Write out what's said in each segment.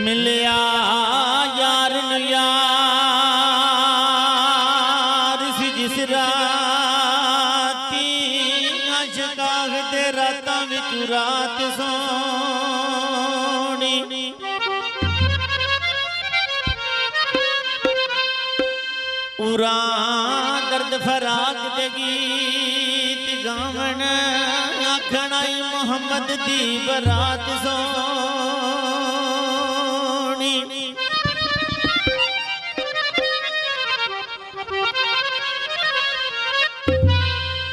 मिलिया यार यार सी जिस राती अशकाग दे रातां विच रात सोनी उरा दर्द फराक दे गीत गावन आखना मोहम्मद दी बरात सोनी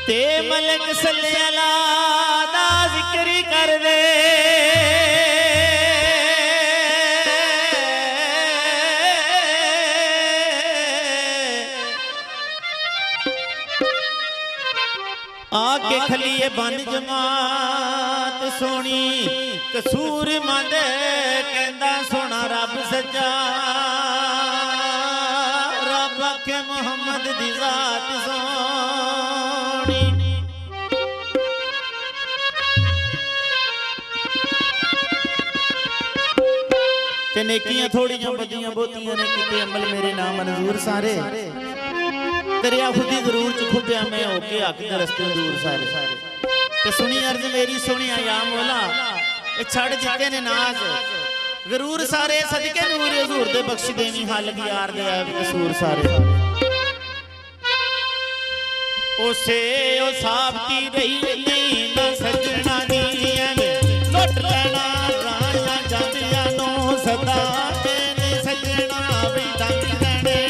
ते मलक सल्ले अला दा जिक्र कर दे आके खलीए बन जमात सोनी कसूर मंद कहंदा सोना रब सच्चा रब आखे मोहम्मद दी जात सोनी ते नेकियां थोड़ियां बदियां बहुतियां ने किते अमल मेरे नाम मंजूर सारे दरिया खुदी जरूर च खुब्या मैं होके हक दे रस्ते दूर सारे ते सुनी अर्ज मेरी सुनिया या मौला ए छड़ जिते ने नाज जरूर सारे सदके नूर हुजूर दे बख्श देनी हाल की यार दे कसूर सारे ओसे ओ साबती रही नहीं ना सजना दी एवें लुट लेना राया जांदियां नो सदा तेरे सजना वी दंग देने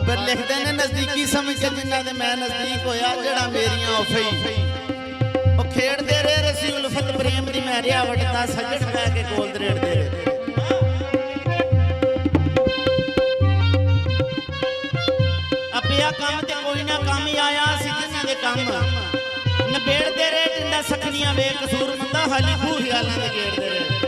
ਬਾਬਰ ਲਿਖਦੇ ਨੇ ਨਜ਼ਦੀਕੀ ਸਮਝ ਕੇ ਜਿਨ੍ਹਾਂ ਦੇ ਮੈਂ ਨਜ਼ਦੀਕ ਹੋਇਆ ਜਿਹੜਾ ਮੇਰੀਆਂ ਉਫਈ ਉਹ ਖੇਡਦੇ ਰਹੇ ਰਸੀ ਉਲਫਤ ਪ੍ਰੇਮ ਦੀ ਮੈਂ ਰਿਆ ਵਟਦਾ ਸੱਜਣ ਬੈ ਕੇ ਕੋਲ ਦਰੇੜਦੇ ਰਹੇ ਅਪਿਆ ਕੰਮ ਤੇ ਕੋਈ ਨਾ ਕੰਮ ਆਇਆ ਸੀ ਜਿਨ੍ਹਾਂ ਦੇ ਕੰਮ ਨਬੇੜਦੇ ਰਹੇ ਟਿੰਡਾ ਸਖਣੀਆਂ ਵੇ ਕਸੂਰ ਮੰਦਾ ਹਾਲੀ ਖੂਹ ਖਿਆਲਾਂ ਦੇ ਗੇੜਦੇ ਰਹੇ